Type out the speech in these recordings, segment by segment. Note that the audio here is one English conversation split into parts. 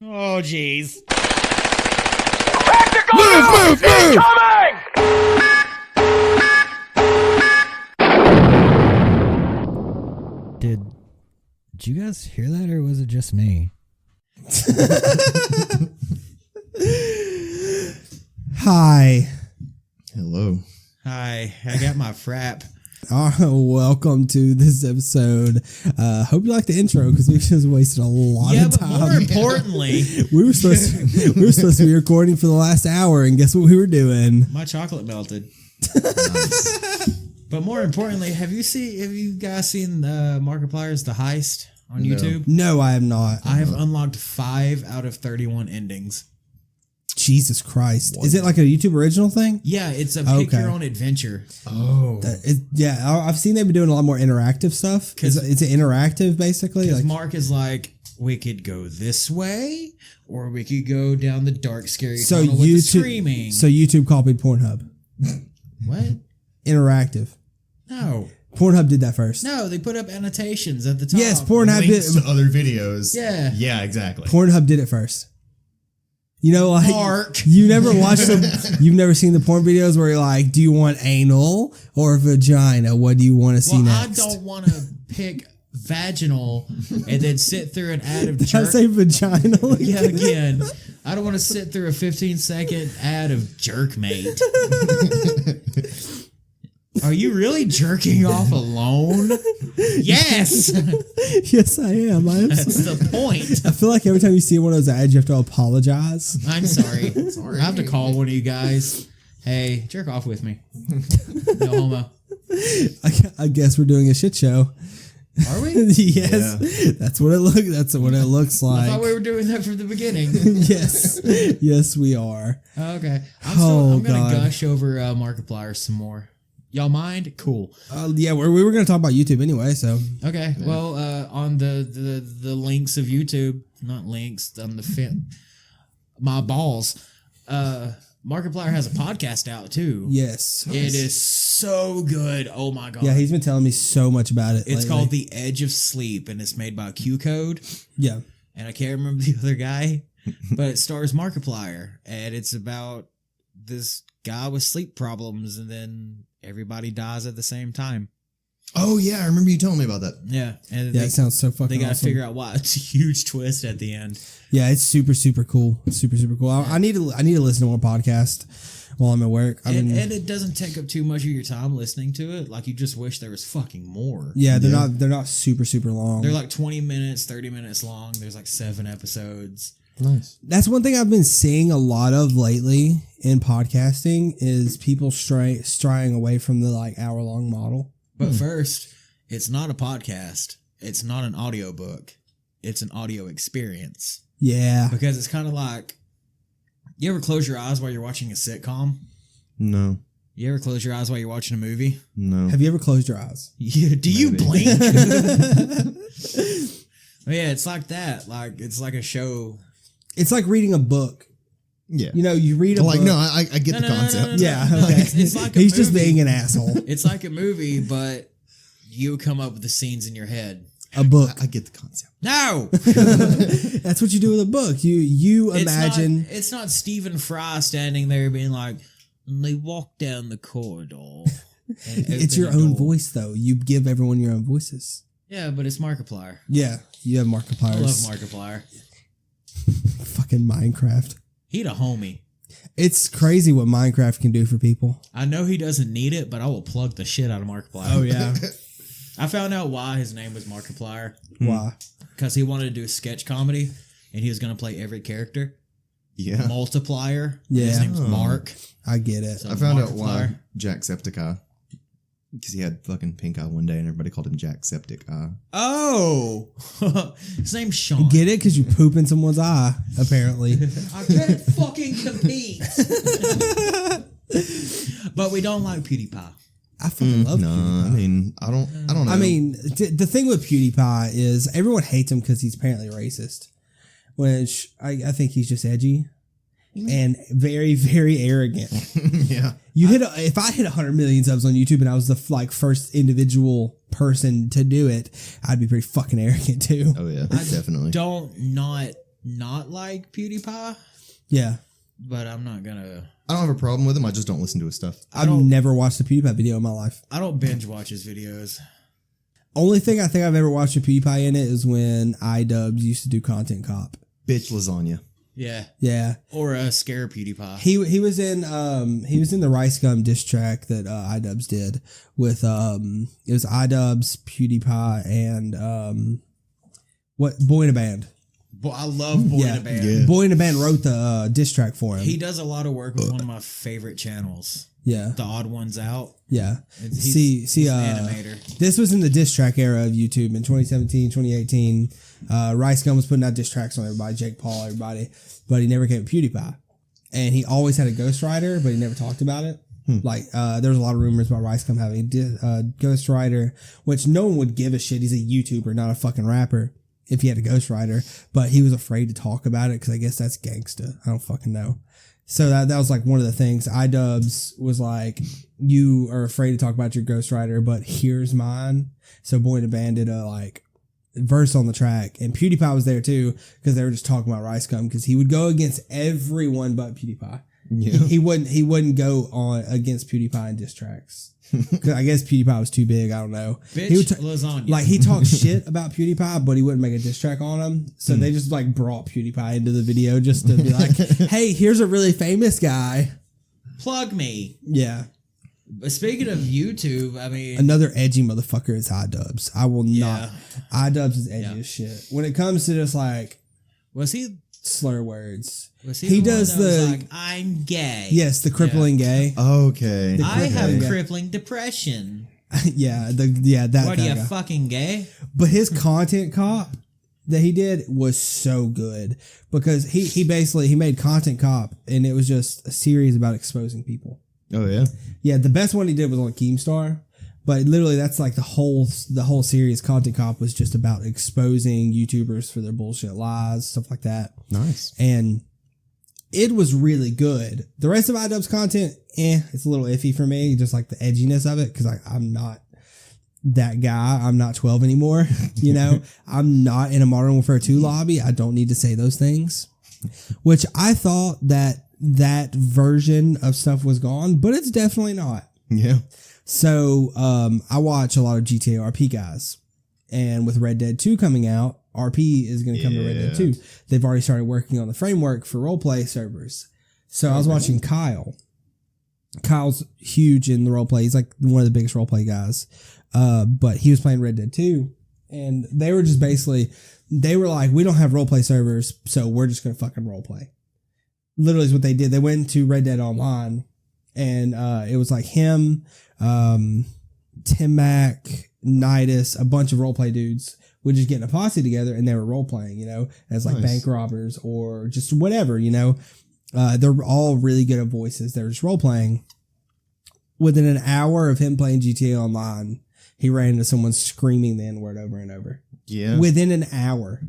Oh, jeez. Tactical move incoming! Did you guys hear that, or was it just me? Hi. Hello. Hi, I got my frap. Welcome to this episode. Hope you like the intro because we just wasted a lot of time. But more importantly, we were supposed to be recording for the last hour, and guess what we were doing? my chocolate melted. But more importantly, have you guys seen Markiplier's The Heist on YouTube? No, I have not. I have unlocked 5 out of 31 endings. Jesus Christ. Is it like a YouTube original thing? Yeah, it's a pick your own adventure. Oh. I've seen they've been doing a lot more interactive stuff. Is it interactive, basically? Because Mark is like, we could go this way, or we could go down the dark, scary tunnel with the screaming. So YouTube copied Pornhub. What? Interactive. No. Pornhub did that first. No, they put up annotations at the top. Yes, Pornhub Links did. to other videos. Yeah. Yeah, exactly. Pornhub did it first. You know, like Mark. you never watched them. You've never seen the porn videos where you're like, do you want anal or vagina? What do you want to see next? I don't want to pick vaginal and then sit through an ad of Did I jerk. say vaginal? Yeah, again. I don't want to sit through a 15-second ad of Jerkmate. Are you really jerking off alone? Yes. Yes, I am. That's the point. I feel like every time you see one of those ads, you have to apologize. I'm sorry. I have to call one of you guys. Hey, jerk off with me. No homo. I guess we're doing a shit show. Are we? Yes, that's what it looks. That's what it looks like. I thought we were doing that from the beginning. yes, we are. Okay. I'm going God. to gush over Markiplier some more. Y'all mind? Cool. Yeah, we were going to talk about YouTube anyway, so. Okay. Well, on the links of YouTube, not links, on the my balls, Markiplier has a podcast out too. Yes. It is so good. Oh my God. Yeah, he's been telling me so much about it. It's lately. called The Edge of Sleep, and it's made by Q Code. Yeah. And I can't remember the other guy, but it stars Markiplier, and it's about this guy with sleep problems, and then everybody dies at the same time. Oh, yeah. I remember you telling me about that. Yeah. And Yeah, it sounds so fucking They got to awesome. figure out why. It's a huge twist at the end. Yeah, it's super, super cool. Super, super cool. I need to listen to more podcasts while I'm at work. And it doesn't take up too much of your time listening to it. Like, you just wish there was fucking more. Yeah, they're not super, super long. They're like 20 minutes, 30 minutes long. There's like 7 episodes. Nice. That's one thing I've been seeing a lot of lately in podcasting is people straying away from the like hour-long model. But first, it's not a podcast. It's not an audiobook. It's an audio experience. Yeah. Because it's kind of like, you ever close your eyes while you're watching a sitcom? No. You ever close your eyes while you're watching a movie? No. Have you ever closed your eyes? Yeah, do you Maybe. blink? Well, yeah, it's like that. Like, it's like a show. It's like reading a book. Yeah. You know, you read a book. No, I get the concept. Yeah, no. okay. It's like a He's just movie. being an asshole. It's like a movie, but you come up with the scenes in your head. A book. I get the concept. No! That's what you do with a book. You imagine. It's not Stephen Fry standing there being like, and they walk down the corridor. And It's open your the own door. voice, though. You give everyone your own voices. Yeah, but it's Markiplier. Yeah, you have I love Markiplier's Markiplier. fucking Minecraft. He a homie. It's crazy what Minecraft can do for people. I know he doesn't need it, but I will plug the shit out of Markiplier. Oh yeah, I found out why his name was Markiplier. why? Because he wanted to do a sketch comedy, and he was going to play every character. Yeah. Multiplier. Yeah. His name's Mark. I get it. So I found out Markiplier. why Jacksepticeye. Because he had fucking pink eye one day and everybody called him Jackseptic Eye. Oh! His name's Sean. Get it? Because you poop in someone's eye, apparently. I can't fucking compete. But we don't like PewDiePie. I fucking love No, PewDiePie. I mean, I don't know. I mean, the thing with PewDiePie is everyone hates him because he's apparently racist, which I think he's just edgy and very, very arrogant. yeah. If I hit 100 million subs on YouTube and I was the first individual person to do it, I'd be pretty fucking arrogant too. Oh yeah, definitely. Don't not not like PewDiePie, Yeah. but I'm not gonna. I don't have a problem with him. I just don't listen to his stuff. I've never watched a PewDiePie video in my life. I don't binge watch his videos. Only thing I think I've ever watched a PewDiePie in it is when iDubbbz used to do Content Cop. Bitch lasagna. Yeah. Yeah. Or a scare PewDiePie. He was in the Rice Gum diss track that iDubbbz did with it was iDubbbz, PewDiePie, and Boy in a Band. I love Boy in a Band. Yeah. Boy in a Band wrote the diss track for him. He does a lot of work with one of my favorite channels. Yeah. The Odd Ones Out. Yeah. He's an animator. This was in the diss track era of YouTube in 2017, 2018. Rice Gum was putting out diss tracks on everybody, Jake Paul, everybody, but he never came to PewDiePie. And he always had a ghostwriter, but he never talked about it. Like, there was a lot of rumors about Rice Gum having a ghostwriter, which no one would give a shit. He's a YouTuber, not a fucking rapper, if he had a ghostwriter. But he was afraid to talk about it because I guess that's gangsta. I don't fucking know. So that was like one of the things. iDubbbz was like, you are afraid to talk about your ghostwriter, but here's mine. So Boy in a Band did a like verse on the track, and PewDiePie was there too because they were just talking about Rice Gum because he would go against everyone but PewDiePie. Yeah. He wouldn't go on against PewDiePie in diss tracks. Cause I guess PewDiePie was too big. I don't know. Bitch He would lasagna. like he talked shit about PewDiePie, but he wouldn't make a diss track on him. So they just like brought PewDiePie into the video just to be like, "Hey, here's a really famous guy." Plug me. Yeah. But speaking of YouTube, I mean, Another edgy motherfucker is iDubbbz. I will Yeah. not. iDubbbz is edgy as shit. When it comes to just like was he slur words. he He does one that was the- like, I'm gay. Yes, the crippling gay. Okay. I have crippling- crippling depression. that What are kind you of guy. fucking gay? But his content cop that he did was so good because he basically made Content Cop and it was just a series about exposing people. Oh yeah. Yeah, the best one he did was on Keemstar, but literally that's like the whole series. Content Cop was just about exposing YouTubers for their bullshit lies, stuff like that. Nice. And it was really good. The rest of iDubbbz content, it's a little iffy for me, just like the edginess of it, because I'm not that guy. I'm not 12 anymore. You know, I'm not in a Modern Warfare 2 lobby. I don't need to say those things, which I thought that version of stuff was gone, but it's definitely not. Yeah. So I watch a lot of GTA RP guys, and with Red Dead 2 coming out, RP is going to come to Red Dead 2. They've already started working on the framework for roleplay servers. So I was watching Kyle. Kyle's huge in the roleplay. He's like one of the biggest roleplay guys. But he was playing Red Dead 2, and they were just basically, they were like, we don't have roleplay servers, so we're just going to fucking roleplay. Literally is what they did. They went to Red Dead Online, and it was like him, Tim Mack, Nidus, a bunch of roleplay dudes would just get in a posse together and they were role playing, you know, as like bank robbers or just whatever, you know. They're all really good at voices. They're just role playing. Within an hour of him playing GTA Online, he ran into someone screaming the N-word over and over. Yeah. Within an hour.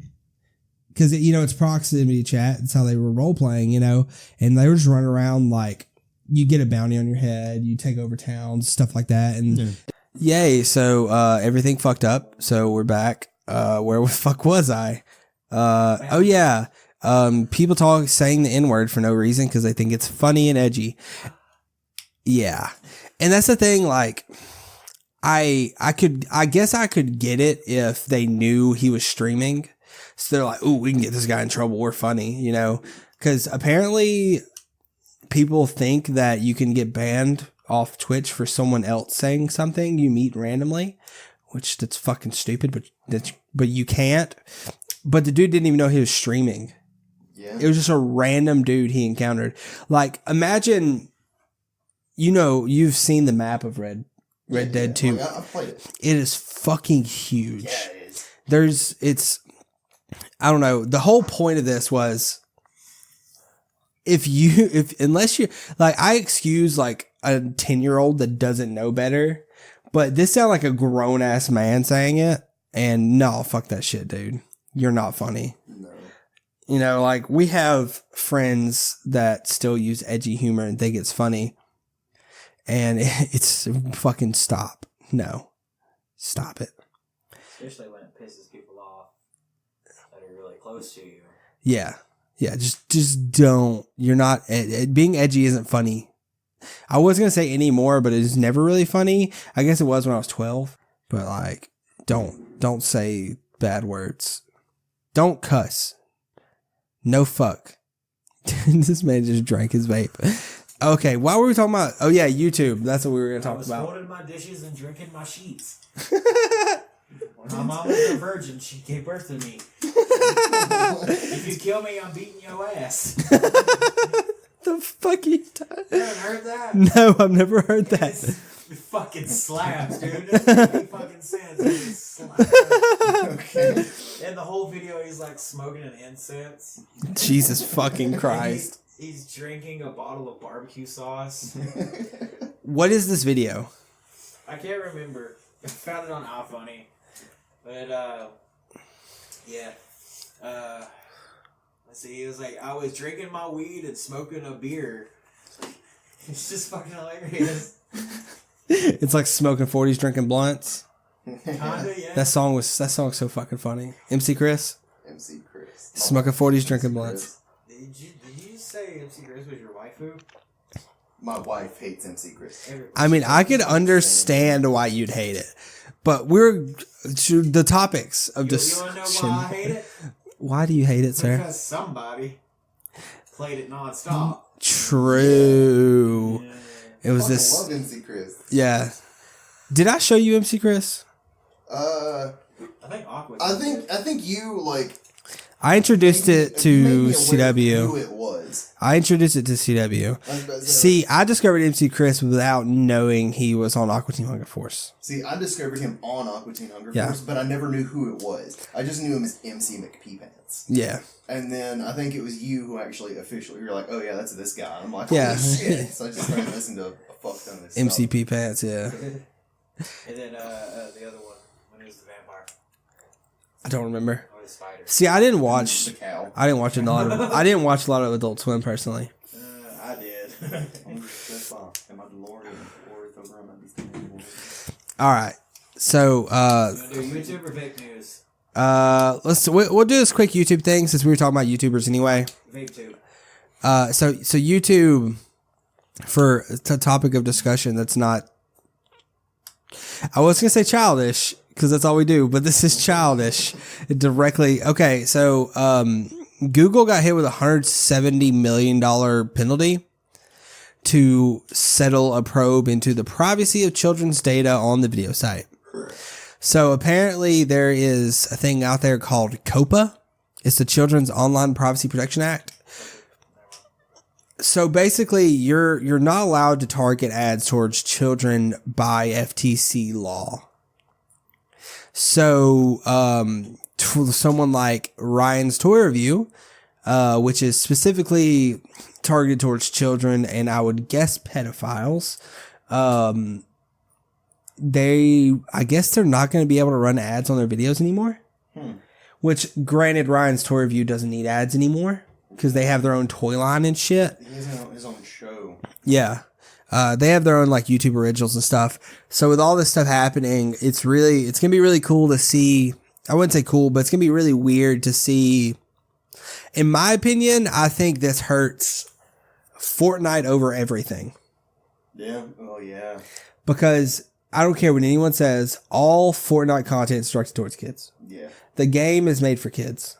Because, you know, it's proximity chat. It's how they were role playing, you know, and they were just running around like, you get a bounty on your head, you take over towns, stuff like that. And yay, so everything fucked up. So we're back. Where the fuck was I? Oh yeah. People saying the N-word for no reason because they think it's funny and edgy. Yeah. And that's the thing, like, I guess I could get it if they knew he was streaming. So they're like, ooh, we can get this guy in trouble. We're funny, you know? Because apparently people think that you can get banned off Twitch for someone else saying something you meet randomly, which that's fucking stupid, but you can't. But the dude didn't even know he was streaming. Yeah. It was just a random dude he encountered. Like, imagine, you know, you've seen the map of Red Dead 2. Oh, I've played it. It is fucking huge. Yeah, it is. I don't know. The whole point of this was, unless you, like, I excuse like a 10-year-old that doesn't know better, but this sounded like a grown ass man saying it. And no, fuck that shit, dude. You're not funny. No. You know, like, we have friends that still use edgy humor and think it's funny. And it's fucking stop. No. Stop it. Especially when it pisses people off that are really close to you. Yeah. Yeah, just don't. You're not being edgy isn't funny. I was going to say anymore, but it's never really funny. I guess it was when I was 12, but like don't say bad words. Don't cuss. No fuck. This man just drank his vape. Okay, what were we talking about? Oh yeah, YouTube. That's what we were going to talk about. I was folding my dishes and drinking my sheets. My mom was a virgin. She gave birth to me. If you kill me, I'm beating your ass. The fuck you talking? You haven't heard that? No, I've never heard that. It fucking slaps, dude. It doesn't make any fucking sense. It slaps. Okay. In the whole video, he's like smoking an incense. Jesus fucking Christ. He's drinking a bottle of barbecue sauce. What is this video? I can't remember. I found it on iFunny. But, yeah. Let's see. He was like, I was drinking my weed and smoking a beer. It's just fucking hilarious. It's like smoking 40s, drinking blunts. Kinda, yeah. That song's so fucking funny. MC Chris. Smoking 40s, drinking blunts. Did you say MC Chris was your waifu? My wife hates MC Chris. I mean, I could understand why you'd hate it, but we're to the topics of discussion. You want to know why I hate it? Why do you hate it, sir? Because somebody played it nonstop. True. Yeah. It was I this. love MC Chris. Yeah. Did I show you MC Chris? I think Aqua. I think you like. I introduced it to you made me aware of CW. Who it was? I introduced it to CW. See, I discovered MC Chris without knowing he was on Aqua Team Hunger Force. See, I discovered him on Aqua Teen Hunger Yeah. Force, but I never knew who it was. I just knew him as MC McPeepants. Yeah. And then I think it was you who actually officially, you were like, oh yeah, that's this guy. And I'm like, Yeah. holy shit. So I just started listening to a fuck ton of this MCP Pants, yeah. And then the other one, when he was the vampire. I don't remember. Or the spider. See, I didn't watch. The cow. I didn't watch a lot of. I didn't watch a lot of Adult Swim personally. I did. All right, so You want to do YouTube or fake news? we'll do this quick YouTube thing since we were talking about YouTubers anyway. VapeTube. So YouTube for the topic of discussion. That's not. I was gonna say childish because that's all we do, but this is childish. It directly. Okay, so Google got hit with $170 million penalty to settle a probe into the privacy of children's data on the video site. So apparently there is a thing out there called COPA. It's the Children's Online Privacy Protection Act. So basically you're not allowed to target ads towards children by FTC law. So someone like Ryan's Toy Review, which is specifically targeted towards children and I would guess pedophiles, I guess they're not going to be able to run ads on their videos anymore. Which, granted, Ryan's Toy Review doesn't need ads anymore because they have their own toy line and shit. He has his own show. Yeah. They have their own like YouTube originals and stuff. So with all this stuff happening, it's going to be really cool to see. I wouldn't say cool, but it's going to be really weird to see. In my opinion, I think this hurts Fortnite over everything. Yeah. Oh, yeah. Because I don't care what anyone says, all Fortnite content is directed towards kids. Yeah. The game is made for kids.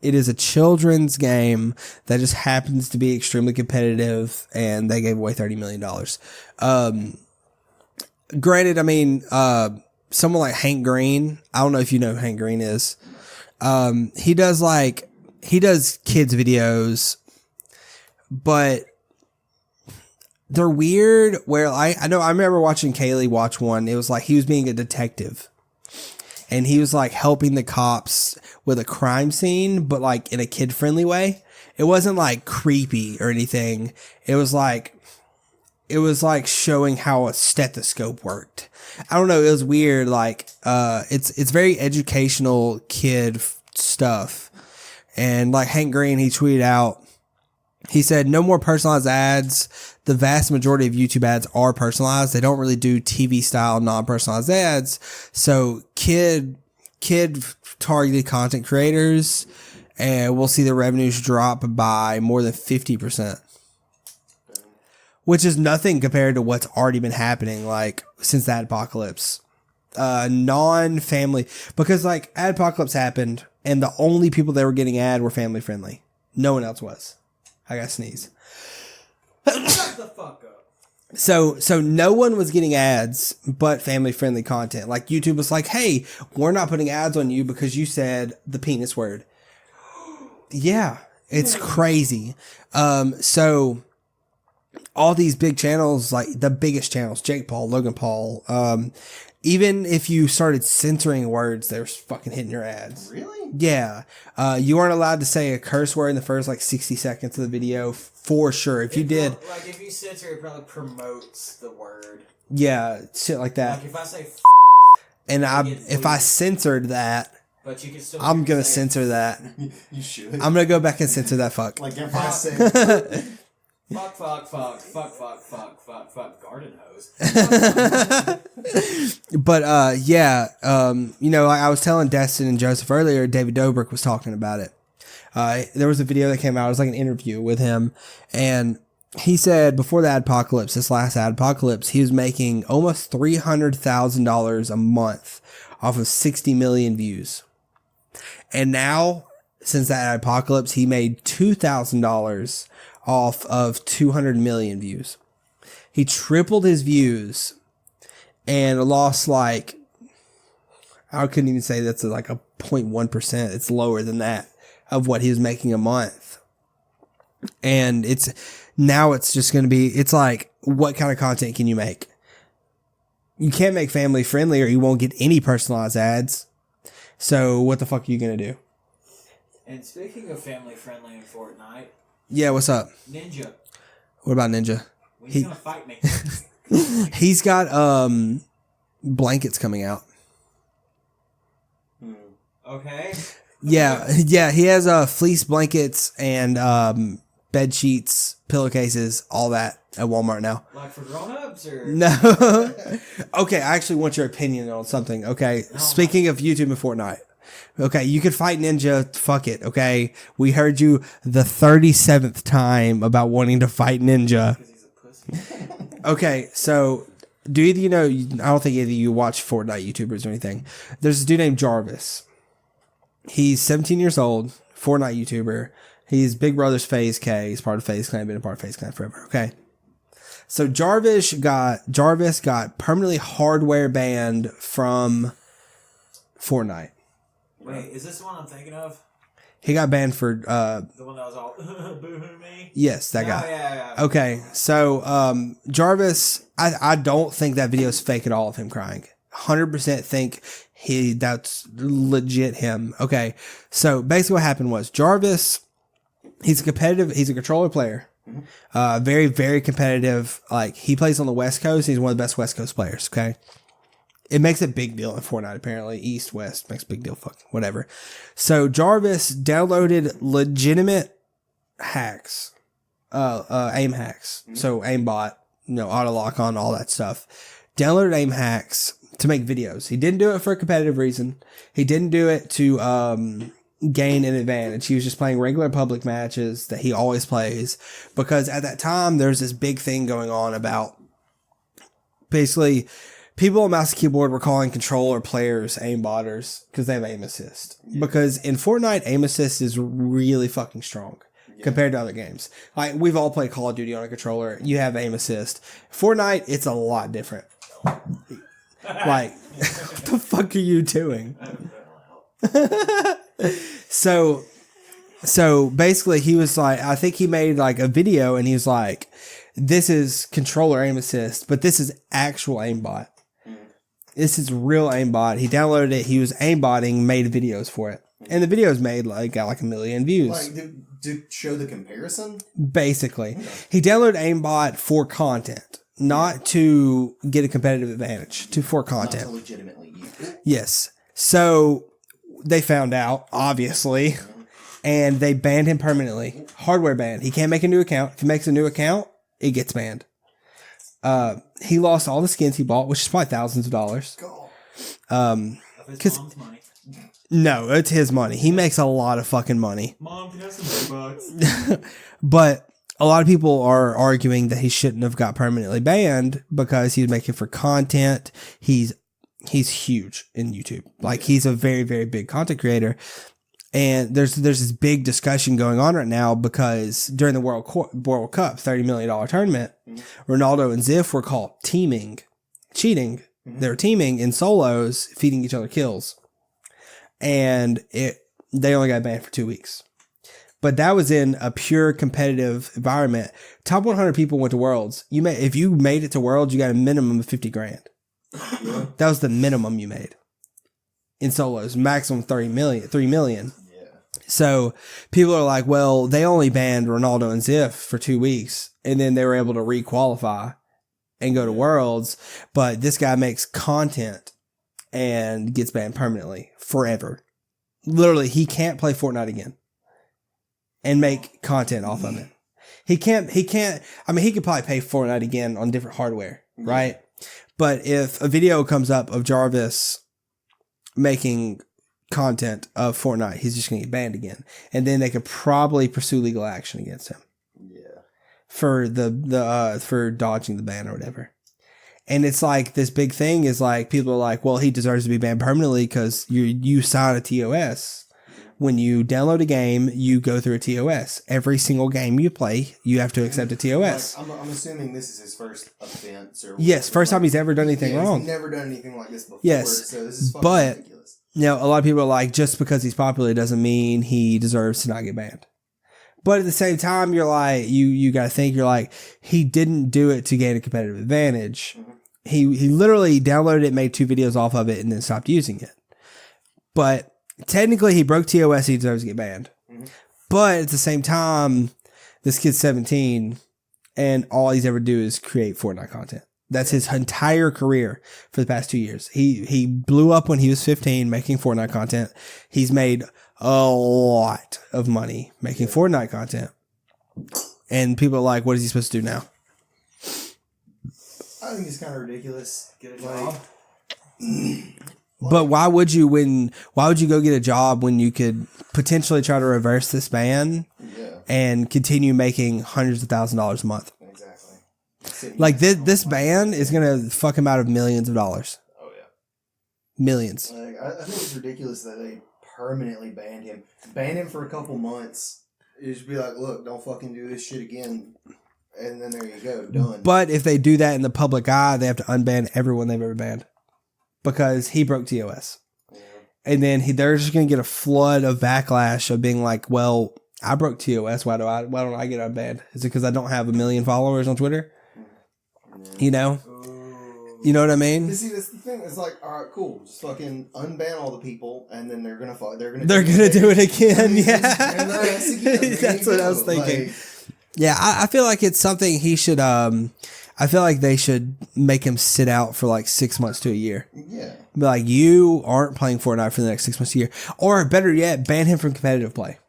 It is a children's game that just happens to be extremely competitive, and they gave away $30 million. Granted, I mean, someone like Hank Green, I don't know if you know who Hank Green is. He does kids videos, but they're weird where I remember watching Kaylee watch one. It was like he was being a detective and he was like helping the cops with a crime scene, but like in a kid friendly way. It wasn't like creepy or anything. It was like showing how a stethoscope worked. I don't know. It was weird. Like, it's very educational kid stuff. And like Hank Green, he tweeted out, he said, no more personalized ads. The vast majority of YouTube ads are personalized. They don't really do TV style non-personalized ads. So kid targeted content creators and we'll see the revenues drop by more than 50%. Which is nothing compared to what's already been happening, like, since that apocalypse. Non-family, because, like, Adpocalypse happened, and the only people that were getting ad were family friendly. No one else was. I got to sneeze. Shut the fuck up. So no one was getting ads but family friendly content. Like, YouTube was like, hey, we're not putting ads on you because you said the penis word. Yeah, it's crazy. So all these big channels, like the biggest channels, Jake Paul, Logan Paul, even if you started censoring words, they were fucking hitting your ads. Really? Yeah. You weren't allowed to say a curse word in the first, like, 60 seconds of the video, for sure. If you did... Like, if you censor, it probably promotes the word. Yeah, shit like that. Like, if I say and if I censored that, but you can still I'm going to censor that. You should. I'm going to go back and censor that fuck. Like, if I say... Fuck, garden hose. But, yeah, you know, like I was telling Destin and Joseph earlier, David Dobrik was talking about it. There was a video that came out, it was like an interview with him, and he said before the adpocalypse, this last adpocalypse, he was making almost $300,000 a month off of 60 million views. And now, since that apocalypse, he made $2,000 off of 200 million views. He tripled his views and lost, like, I couldn't even say that's like a 0.1%. It's lower than that of what he was making a month. And now it's just going to be, it's like, what kind of content can you make? You can't make family friendly or you won't get any personalized ads. So what the fuck are you going to do? And speaking of family friendly in Fortnite. Yeah, what's up? Ninja. What about Ninja? When you gonna fight me? He's got blankets coming out. Okay. Yeah, he has fleece blankets and bed sheets, pillowcases, all that at Walmart now. Like for grown-ups or No. Okay, I actually want your opinion on something. Okay, speaking of YouTube and Fortnite. Okay, you could fight Ninja. Fuck it. Okay, we heard you the 37th time about wanting to fight Ninja. because he's a pussy. Okay, so do either you know? I don't think either of you watch Fortnite YouTubers or anything. There's a dude named Jarvis. He's 17 years old, Fortnite YouTuber. He's Big Brother's FaZe K. He's part of FaZe Clan, been a part of FaZe Clan forever. Okay. So Jarvis got permanently hardware banned from Fortnite. Wait, is this the one I'm thinking of? He got banned for The one that was all boo-hoo me? yes, that guy. Yeah. Okay, so Jarvis, I don't think that video is fake at all of him crying. 100% think that's legit him. Okay, so basically what happened was Jarvis, he's a controller player. Very, very competitive. Like, he plays on the West Coast. He's one of the best West Coast players. Okay. It makes a big deal in Fortnite, apparently. East, West makes a big deal. Fuck, whatever. So Jarvis downloaded legitimate hacks, aim hacks. So aimbot, auto lock on, all that stuff. Downloaded aim hacks to make videos. He didn't do it for a competitive reason. He didn't do it to gain an advantage. He was just playing regular public matches that he always plays, because at that time there's this big thing going on about basically people on mouse and keyboard were calling controller players aimbotters because they have aim assist. Because in Fortnite, aim assist is really fucking strong compared to other games. Like, we've all played Call of Duty on a controller. You have aim assist. Fortnite, it's a lot different. Like, what the fuck are you doing? So basically he was like, I think he made like a video and he was like, this is controller aim assist, but this is actual aimbot. This is real aimbot. He downloaded it. He was aimbotting, made videos for it. And the videos got like 1 million views. Like, to show the comparison? Basically. Okay. He downloaded aimbot for content, not to get a competitive advantage, for content. Not to legitimately use it. Yes. So they found out, obviously, and they banned him permanently. Hardware ban. He can't make a new account. If he makes a new account, it gets banned. He lost all the skins he bought, which is probably thousands of dollars. Of his mom's money. No, it's his money. He makes a lot of fucking money. Mom, can I have some $10? But a lot of people are arguing that he shouldn't have got permanently banned because he's making for content. He's huge in YouTube. Like, he's a very, very big content creator. And there's this big discussion going on right now because during the World Cup, $30 million tournament, Ronaldo and Ziff were caught cheating. They were teaming in solos, feeding each other kills. And they only got banned for 2 weeks. But that was in a pure competitive environment. Top 100 people went to Worlds. If you made it to Worlds, you got a minimum of 50 grand. Yeah. That was the minimum you made in solos. Maximum 3 million. Yeah. So people are like, well, they only banned Ronaldo and Ziff for 2 weeks, and then they were able to re-qualify and go to Worlds. But this guy makes content and gets banned permanently forever. Literally, he can't play Fortnite again and make content off of it. He can't, I mean, he could probably play Fortnite again on different hardware, right? But if a video comes up of Jarvis making content of Fortnite, he's just going to get banned again. And then they could probably pursue legal action against him. Yeah. For for dodging the ban or whatever. And it's like, this big thing is like, people are like, well, he deserves to be banned permanently because you sign a TOS. When you download a game, you go through a TOS. Every single game you play, you have to accept a TOS. Like, I'm assuming this is his first offense. Yes, first time he's ever done anything wrong. He's never done anything like this before. Yes, so this is fucking ridiculous. You know, a lot of people are like, just because he's popular doesn't mean he deserves to not get banned. But at the same time, you're like, you got to think, you're like, he didn't do it to gain a competitive advantage. Mm-hmm. He literally downloaded it, made 2 videos off of it, and then stopped using it. But technically, he broke TOS. He deserves to get banned. Mm-hmm. But at the same time, this kid's 17, and all he's ever do is create Fortnite content. That's his entire career for the past 2 years. He blew up when he was 15 making Fortnite content. He's made a lot of money making Fortnite content. And people are like, what is he supposed to do now? I think it's kind of ridiculous. Get a job. But why would you go get a job when you could potentially try to reverse this ban and continue making hundreds of $1,000s a month? Exactly. Like this ban is going to fuck him out of millions of dollars. Oh yeah. Millions. Like, I think it's ridiculous that they permanently banned him. Ban him for a couple months. You just be like, look, don't fucking do this shit again. And then there you go, done. But if they do that in the public eye, they have to unban everyone they've ever banned. Because he broke TOS. Yeah. And then they're just going to get a flood of backlash of being like, well, I broke TOS. Why don't I get unbanned? Is it because I don't have 1 million followers on Twitter? Yeah. You know? You know what I mean? You see, that's the thing. It's like, all right, cool. Just fucking unban all the people, and then they're gonna do it again. Yeah, that's what I was thinking. Like, yeah, I feel like it's something he should. I feel like they should make him sit out for like 6 months to a year. Yeah, be like, you aren't playing Fortnite for the next 6 months to a year, or better yet, ban him from competitive play.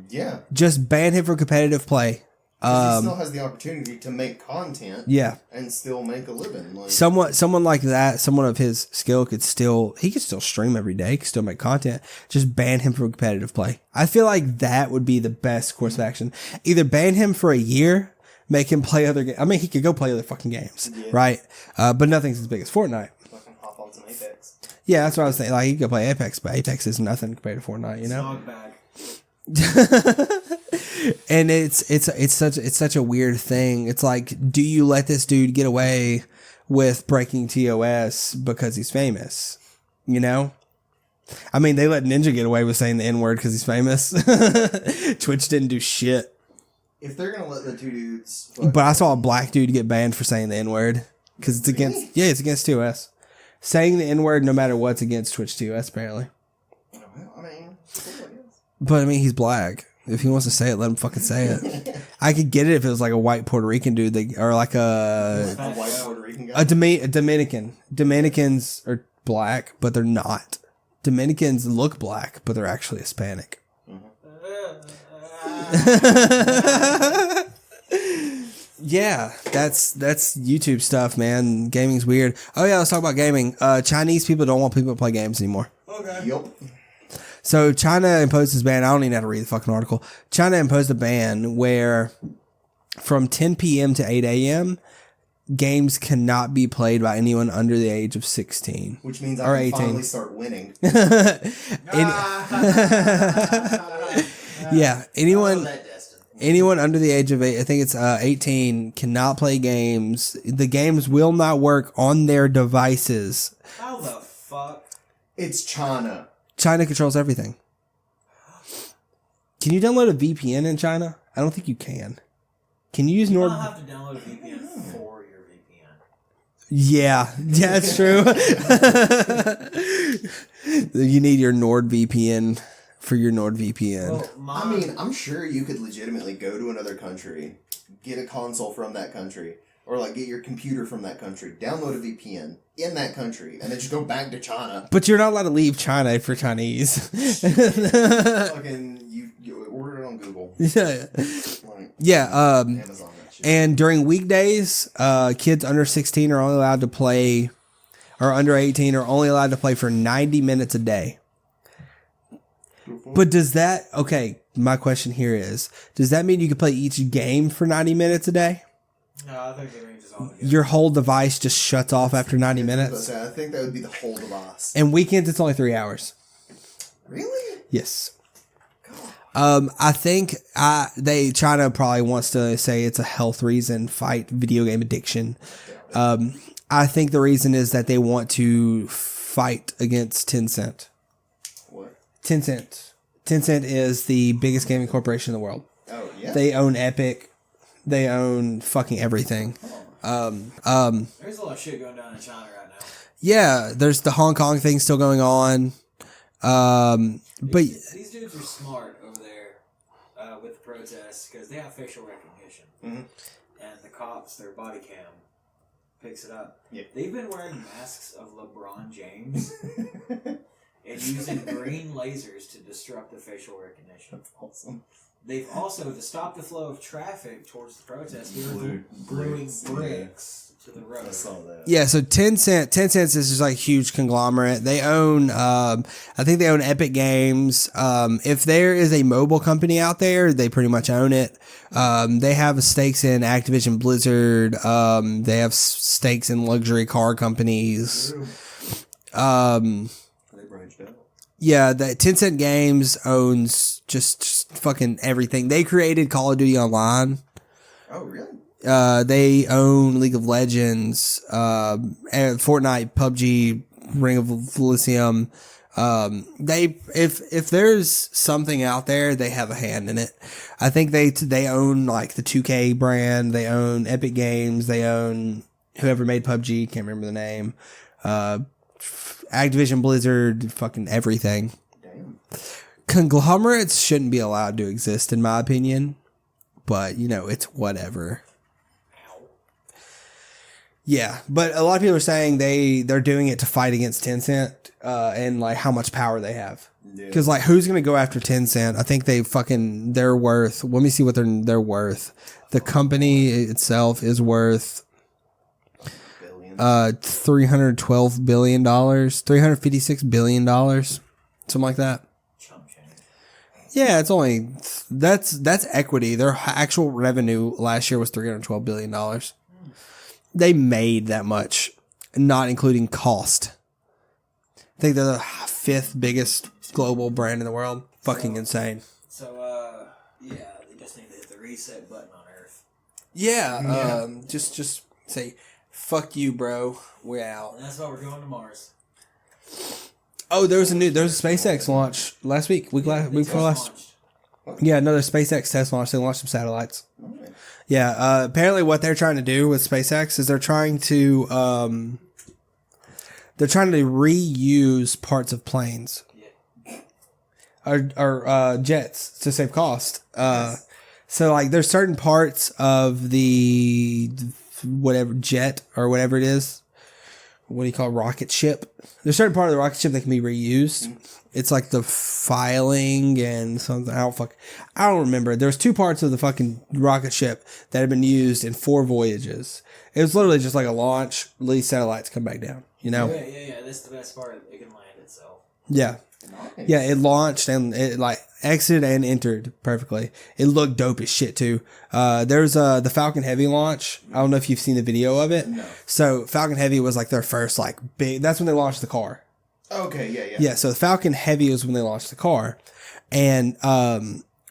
Yeah, just ban him from competitive play. He still has the opportunity to make content, and still make a living. Like, someone like that, someone of his skill could still stream every day, could still make content. Just ban him from competitive play. I feel like that would be the best course of action. Either ban him for a year, make him play other games. I mean, he could go play other fucking games, right? But nothing's as big as Fortnite. Fucking hop on some Apex. Yeah, that's what I was thinking. Like, he could go play Apex, but Apex is nothing compared to Fortnite. You know. And it's such a weird thing. It's like, do you let this dude get away with breaking TOS because he's famous? You know? I mean, they let Ninja get away with saying the N-word because he's famous. Twitch didn't do shit. If they're gonna let the two dudes, but I saw a black dude get banned for saying the N-word because it's against it's against TOS. Saying the N-word no matter what's against Twitch TOS apparently. I mean, but I mean, he's black. If he wants to say it, let him fucking say it. I could get it if it was like a white Puerto Rican dude, or like a white Puerto Rican guy. A Dominican. Dominicans are black, but they're not. Dominicans look black, but they're actually Hispanic. Yeah, that's YouTube stuff, man. Gaming's weird. Oh yeah, let's talk about gaming. Chinese people don't want people to play games anymore. Okay. Yep. So China imposed this ban. I don't even have to read the fucking article. China imposed a ban where from 10 p.m. to 8 a.m., games cannot be played by anyone under the age of 16. Which means Or I can 18. finally start winning. Yeah, anyone That Destin. anyone under the age of 18 cannot play games. The games will not work on their devices. How the fuck? It's China. China controls everything. Can you download a VPN in China? I don't think you can. Can you use You Nord? don't have to download a VPN for your VPN. Yeah, that's true. You need your NordVPN for your NordVPN. Well, I mean, I'm sure you could legitimately go to another country, get a console from that country, or like get your computer from that country, download a VPN in that country, and then just go back to China. But you're not allowed to leave China if you're Chinese. Fucking, you order it on Google. Yeah. Like, Yeah. Amazon, that shit. And during weekdays, kids under 16 are only allowed to play, or under 18 are only allowed to play for 90 minutes a day. But does that, okay, my question here is, does that mean you can play each game for 90 minutes a day? No, I think it ranges all together. Your whole device just shuts off after 90 minutes? I think that would be the whole device. And weekends, it's only 3 hours. Really? Yes. I think China probably wants to say it's a health reason, fight video game addiction. I think the reason is that they want to fight against Tencent. What? Tencent is the biggest gaming corporation in the world. Oh, yeah? They own Epic. They own fucking everything. There's a lot of shit going down in China right now. Yeah, there's the Hong Kong thing still going on. But These dudes are smart over there with the protests because they have facial recognition. Mhm. And the cops, their body cam picks it up. Yeah. They've been wearing masks of LeBron James and using green lasers to disrupt the facial recognition. That's awesome. They've also, to stop the flow of traffic towards the protest, they were Blue gluing bricks, bricks to the road. I saw that. yeah, so Tencent is just like a huge conglomerate. They own, I think they own Epic Games. If there is a mobile company out there, they pretty much own it. They have stakes in Activision Blizzard. They have stakes in luxury car companies. They branched out. Yeah, the Tencent Games owns just fucking everything. They created Call of Duty Online. Oh, really? They own League of Legends, and Fortnite, PUBG, Ring of Elysium. If there's something out there, they have a hand in it. I think they own like the 2K brand. They own Epic Games. They own whoever made PUBG. Can't remember the name. Activision Blizzard, fucking everything. Damn. Conglomerates shouldn't be allowed to exist, in my opinion. But, it's whatever. Yeah, but a lot of people are saying they're doing it to fight against Tencent and, like, how much power they have. Because, like, who's going to go after Tencent? I think they're worth, let me see what they're worth. The company itself is worth $312 billion, $356 billion, something like that. Chump change. Yeah, it's only that's equity. Their actual revenue last year was $312 billion. They made that much, not including cost. I think they're the 5th biggest global brand in the world. Fucking insane. So, yeah, they just need to hit the reset button on Earth. Yeah, just say, fuck you, bro. We're out. And that's why we're going to Mars. Oh, there was a SpaceX launch last week. Week before last. Yeah, another SpaceX test launch. They launched some satellites. Okay. Yeah, apparently what they're trying to do with SpaceX is they're trying to reuse parts of planes or jets to save cost. So like there's certain parts of the whatever jet or whatever it is. What do you call it? Rocket ship? There's certain part of the rocket ship that can be reused. It's like the filing and something. I don't remember. There's 2 parts of the fucking rocket ship that have been used in 4 voyages. It was literally just like a launch, release satellites, come back down. Yeah. That's the best part. It can land itself. Yeah. Nice. Yeah, it launched and it like exited and entered perfectly. It looked dope as shit too. There's the Falcon Heavy launch. I don't know if you've seen the video of it. No. So Falcon Heavy was like their first like big. That's when they launched the car. Okay, yeah. Yeah. So the Falcon Heavy was when they launched the car, and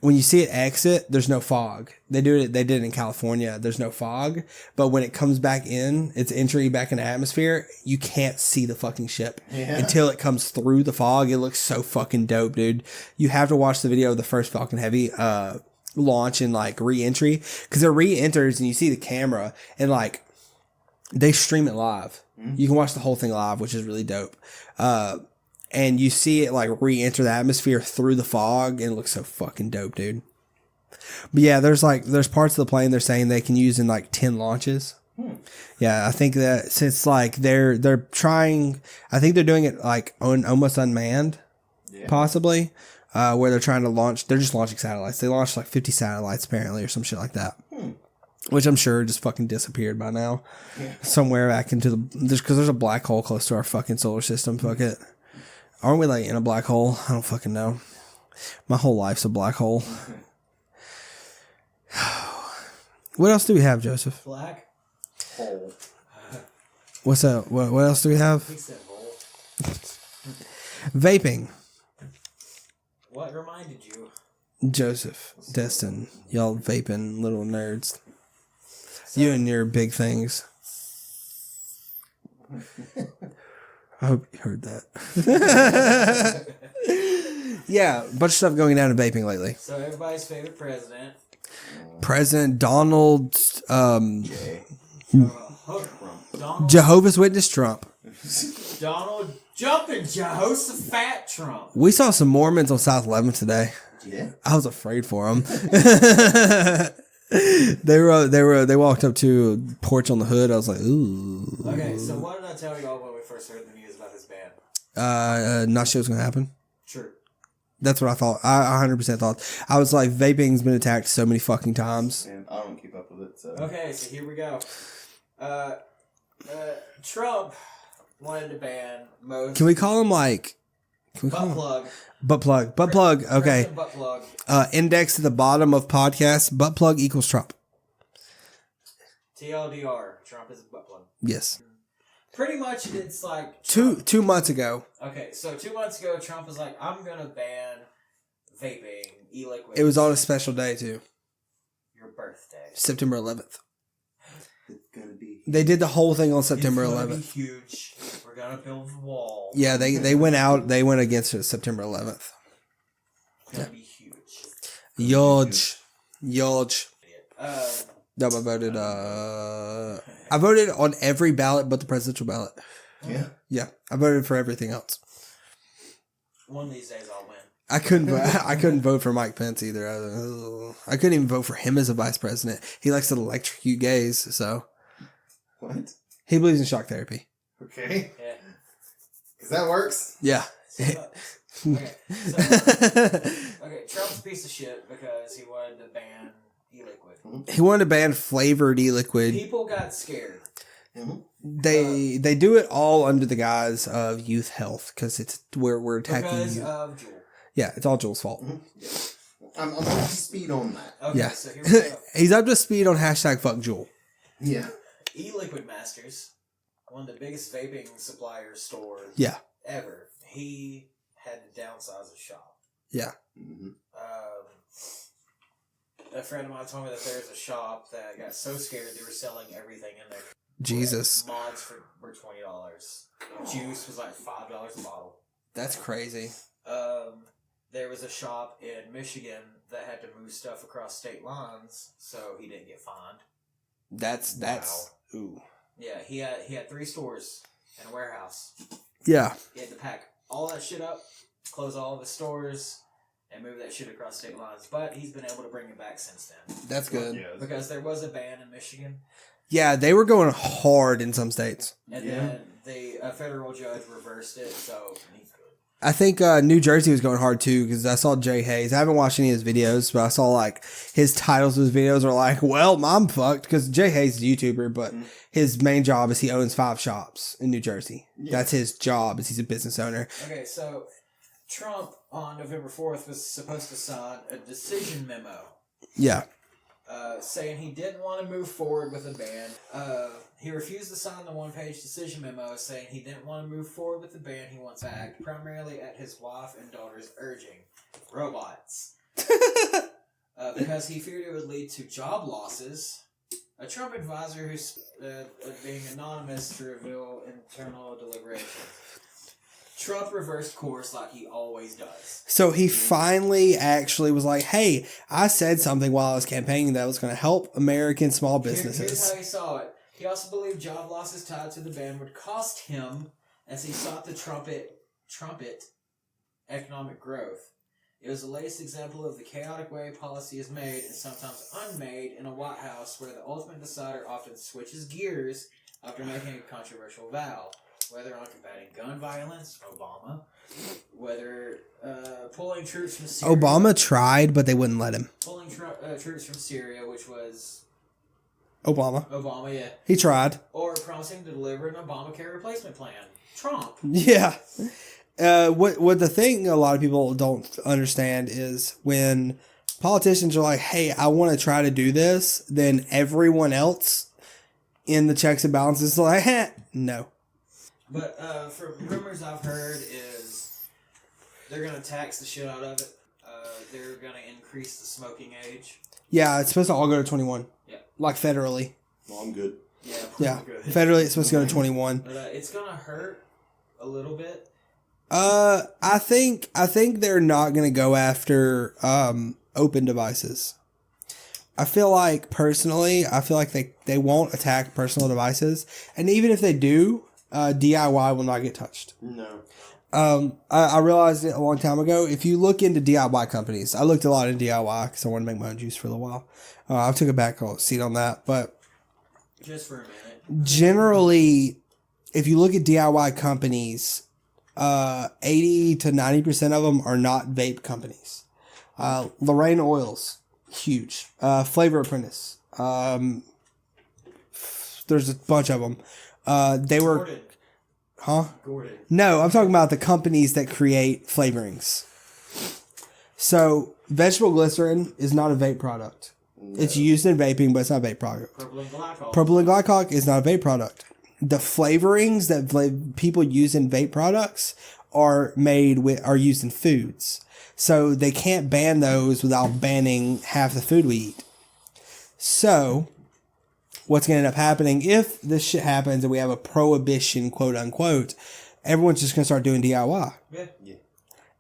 when you see it exit, there's no fog. They did it in California. There's no fog, but when it comes back in, its entry back in the atmosphere, you can't see the fucking ship until it comes through the fog. It looks so fucking dope, dude. You have to watch the video of the first Falcon Heavy launch and like re-entry, because it re-enters and you see the camera and like they stream it live. You can watch the whole thing live, which is really dope. And you see it like re-enter the atmosphere through the fog, and it looks so fucking dope, dude. But yeah, there's parts of the plane they're saying they can use in like 10 launches. Yeah, I think that since like they're trying, I think they're doing it like almost unmanned, possibly, where they're trying to launch. They're just launching satellites. They launched like 50 satellites apparently, or some shit like that. Which I'm sure just fucking disappeared by now, somewhere back into because there's a black hole close to our fucking solar system. Fuck it. Aren't we like in a black hole? I don't fucking know. My whole life's a black hole. What else do we have, Joseph? Black Hole. What's up? What else do we have? He said hole. Vaping. What reminded you? Joseph, Destin, y'all vaping little nerds. You and your big things. I hope you heard that. Yeah, a bunch of stuff going down in vaping lately. So everybody's favorite president, President Donald, Donald Jehovah's Witness Trump. Donald Jumping Jehoshaphat Trump. We saw some Mormons on South 11th today. Yeah. I was afraid for them. They walked up to a porch on the hood. I was like, ooh. Okay, so what did I tell y'all when we first heard the news about this band? Not sure what's gonna happen. True. That's what I thought. I 100% thought. I was like, vaping's been attacked so many fucking times. And I don't keep up with it, so. Okay, so here we go. Trump wanted to ban most. Can we call him like? Can we call butt him plug? butt plug? Butt plug. Okay. President Butt plug. Index to the bottom of podcast. Butt plug equals Trump. TLDR. Trump is a butt plug. Yes. Pretty much, it's like Two months ago. Okay, so 2 months ago, Trump was like, "I'm gonna ban vaping, e-liquids." It was on a special day too. Your birthday. September 11th. It's gonna be. They did the whole thing on September It's gonna 11th. be huge. We're gonna build a wall. Yeah, they went out. They went against it September 11th. It's gonna be huge. Huge. No, I voted on every ballot but the presidential ballot. Yeah. Yeah, I voted for everything else. One of these days, I'll win. I couldn't vote for Mike Pence either. I couldn't even vote for him as a vice president. He likes to electrocute gays, so What? he believes in shock therapy. Okay. Yeah. Because that works. Yeah. Okay, Trump's a piece of shit because he wanted to ban e-liquid. He wanted to ban flavored e-liquid. People got scared. They do it all under the guise of youth health because it's where we're attacking Because you. of Juul. Yeah, it's all Juul's fault. I'm up to speed on that. Okay, Yeah. so here we go. He's up to speed on hashtag fuck Juul. Yeah. E-Liquid Masters, one of the biggest vaping supplier stores Yeah. ever. He had to downsize his shop. Yeah. A friend of mine told me that there's a shop that got so scared they were selling everything in there. Jesus. Mods were $20. Juice was like $5 a bottle. That's crazy. There was a shop in Michigan that had to move stuff across state lines, so he didn't get fined. That's ooh. Yeah, he had 3 stores and a warehouse. Yeah. He had to pack all that shit up, close all of his stores, and move that shit across state lines. But he's been able to bring it back since then. That's good. Yeah. Because there was a ban in Michigan, Yeah, they were going hard in some states. and then a federal judge reversed it, so he's good. I think New Jersey was going hard too because I saw Jay Hayes. I haven't watched any of his videos, but I saw like his titles of his videos are like, well, I'm fucked because Jay Hayes is a YouTuber, but his main job is he owns 5 shops in New Jersey. Yeah. That's his job is he's a business owner. Okay, so Trump on November 4th was supposed to sign a decision memo Yeah. saying he didn't want to move forward with a ban. He refused to sign the one-page decision memo saying he didn't want to move forward with the ban he wants to act, primarily at his wife and daughter's urging. Robots. Because he feared it would lead to job losses. A Trump advisor who's being anonymous to reveal internal deliberations. Trump reversed course like he always does. So he finally actually was like, hey, I said something while I was campaigning that was going to help American small Here's businesses. how he saw it. He also believed job losses tied to the ban would cost him as he sought to trumpet economic growth. It was the latest example of the chaotic way policy is made and sometimes unmade in a White House where the ultimate decider often switches gears after making a controversial vow. Whether on combating gun violence, Obama. Whether pulling troops from Syria. Obama tried, but they wouldn't let him. Pulling troops from Syria, which was Obama, yeah. he tried. Or promising to deliver an Obamacare replacement plan. Trump. Yeah. What the thing a lot of people don't understand is when politicians are like, hey, I want to try to do this, then everyone else in the checks and balances is like, no. But from rumors I've heard is they're going to tax the shit out of it. They're going to increase the smoking age. Yeah, it's supposed to all go to 21. Yeah. Like federally. Well, I'm good. Yeah. Good. Federally, it's supposed to go to 21. But it's going to hurt a little bit. I think they're not going to go after open devices. I feel like they won't attack personal devices, and even if they do, DIY will not get touched. No. I realized it a long time ago. If you look into DIY companies, I looked a lot into DIY because I wanted to make my own juice for a little while. I took a back seat on that, but just for a minute. Generally, if you look at DIY companies, 80 to 90% of them are not vape companies. Lorraine Oils, huge. Flavor Apprentice. There's a bunch of them. They were... Gordon. Huh? Gordon. No, I'm talking about the companies that create flavorings. So, vegetable glycerin is not a vape product. No. It's used in vaping, but it's not a vape product. Propylene glycol is not a vape product. The flavorings that people use in vape products are used in foods. So, they can't ban those without banning half the food we eat. So, what's going to end up happening if this shit happens and we have a prohibition, quote unquote, everyone's just going to start doing DIY. Yeah.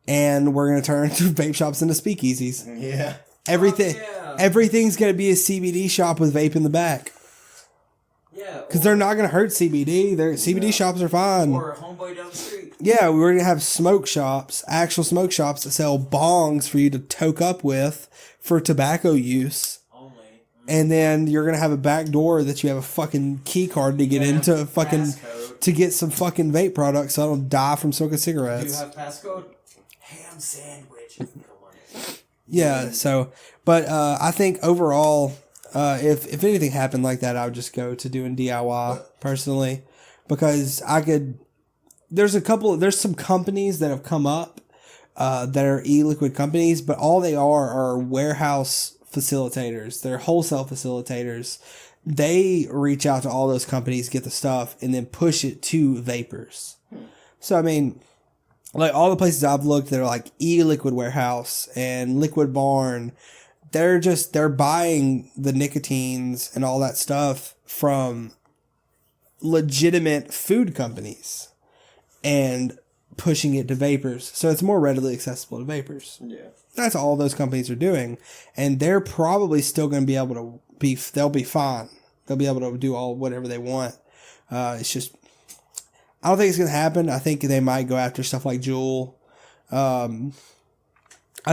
And we're going to turn vape shops into speakeasies. Yeah. Everything's going to be a CBD shop with vape in the back. Yeah. Because they're not going to hurt CBD. CBD shops are fine. Or a homeboy down the street. Yeah, we're going to have actual smoke shops that sell bongs for you to toke up with for tobacco use. And then you're going to have a back door that you have a fucking key card to get into to get some fucking vape products so I don't die from smoking cigarettes. Do you have passcode? Ham sandwich. Yeah, so, but I think overall, if anything happened like that, I would just go to doing DIY personally because there's some companies that have come up that are e-liquid companies, but all they are warehouse facilitators. They're wholesale facilitators. They reach out to all those companies, get the stuff, and then push it to vapors. So, I mean, like all the places I've looked that are like e-liquid warehouse and liquid barn, they're buying the nicotines and all that stuff from legitimate food companies and pushing it to vapors. So it's more readily accessible to vapors. Yeah. That's all those companies are doing. And they're probably still going to be able to they'll be fine. They'll be able to do whatever they want. It's just, I don't think it's going to happen. I think they might go after stuff like Juul. I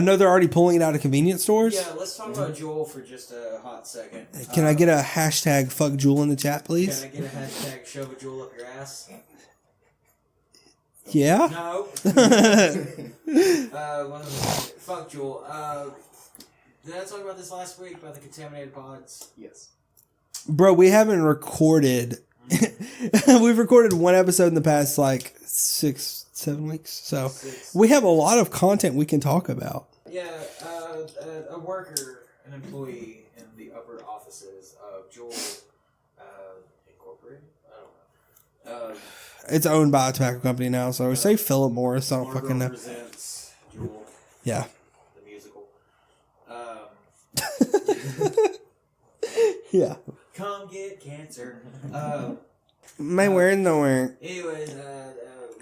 know they're already pulling it out of convenience stores. Yeah, let's talk about Juul for just a hot second. Can I get a hashtag fuck Juul in the chat, please? Can I get a hashtag shove a Juul up your ass? Yeah? No. Fuck Juul. Did I talk about this last week, about the contaminated pods? Yes. Bro, we haven't recorded We've recorded one episode in the past, like, 6-7 weeks. So we have a lot of content we can talk about. Yeah, a worker, an employee in the upper offices of Juul Incorporated. I don't know. It's owned by a tobacco company now, so I would say Philip Morris. I don't fucking know. Presents Juul, Yeah. the musical. Yeah. Come get cancer. Man, wearing nowhere. Anyways,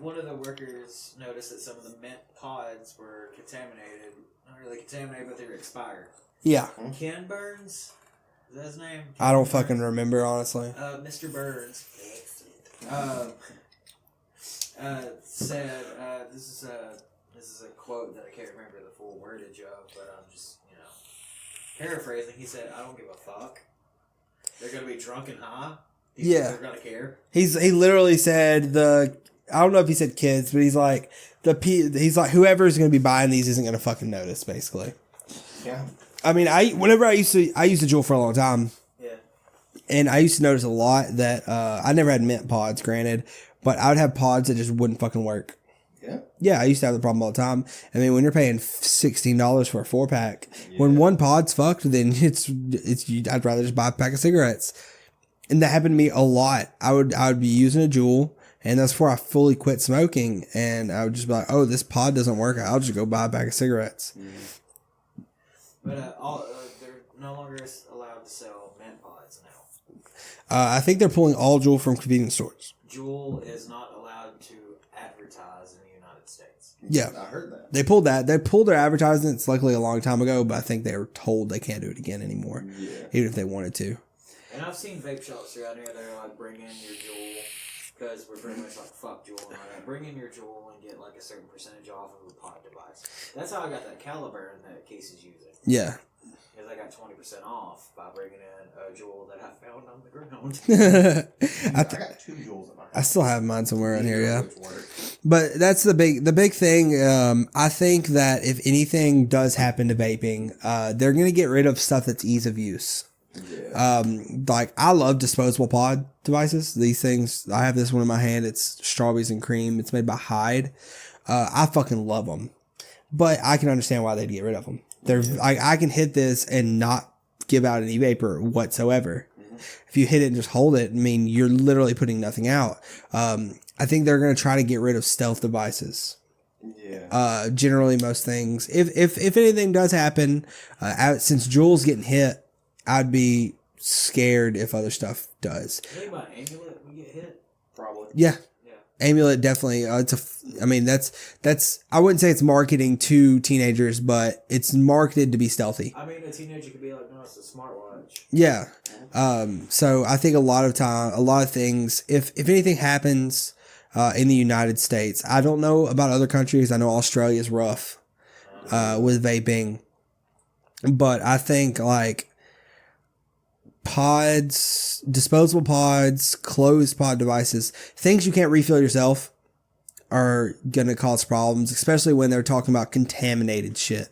one of the workers noticed that some of the mint pods were contaminated. Not really contaminated, but they were expired. Yeah. Ken Burns? Is that his name? I don't fucking remember, honestly. Mr. Burns said, this is a quote that I can't remember the full wordage of, but I'm just, paraphrasing. He said, I don't give a fuck. They're going to be drunk and high. They're going to care. He literally said I don't know if he said kids, but he's like whoever's going to be buying these isn't going to fucking notice, basically. Yeah. I mean, I used to Juul for a long time. Yeah. And I used to notice a lot that I never had mint pods, granted, but I would have pods that just wouldn't fucking work. Yeah. Yeah, I used to have the problem all the time. I mean, when you're paying $16 for a 4-pack, when one pod's fucked, then I'd rather just buy a pack of cigarettes. And that happened to me a lot. I would be using a Juul, and that's before I fully quit smoking, and I would just be like, oh, this pod doesn't work. I'll just go buy a pack of cigarettes. But they're no longer allowed to sell mint pods now. I think they're pulling all Juul from convenience stores. Juul is not allowed to advertise in the United States. Yeah. I heard that. They pulled that. They pulled their advertisements luckily a long time ago, but I think they were told they can't do it again anymore. Yeah. Even if they wanted to. And I've seen vape shops around here that are like, bring in your Juul, because we're pretty much like, fuck Juul and all that. Bring in your Juul and get like a certain percentage off of a pod device. That's how I got that Caliburn that Casey's using. Yeah. Because I got 20% off by bringing in a Juul that I found on the ground. I got 2 Juuls in my house. I still have mine somewhere around here, yeah. But that's the big thing. I think that if anything does happen to vaping, they're going to get rid of stuff that's ease of use. Yeah. Like I love disposable pod devices. These things, I have this one in my hand. It's strawberries and cream. It's made by Hyde. I fucking love them, but I can understand why they'd get rid of them. I can hit this and not give out any vapor whatsoever. If you hit it and just hold it, I mean, you're literally putting nothing out. I think they're going to try to get rid of stealth devices. Yeah. Generally most things. If anything does happen, since Juul's getting hit, I'd be scared if other stuff does. Think about Amulet, we get hit. Probably. Yeah. Amulet definitely. That's. I wouldn't say it's marketing to teenagers, but it's marketed to be stealthy. I mean, a teenager could be like, no, it's a smartwatch. Yeah. So I think a lot of things. If anything happens, in the United States, I don't know about other countries. I know Australia's rough, with vaping, but I think like pods, disposable pods, closed pod devices, things you can't refill yourself are going to cause problems, especially when they're talking about contaminated shit.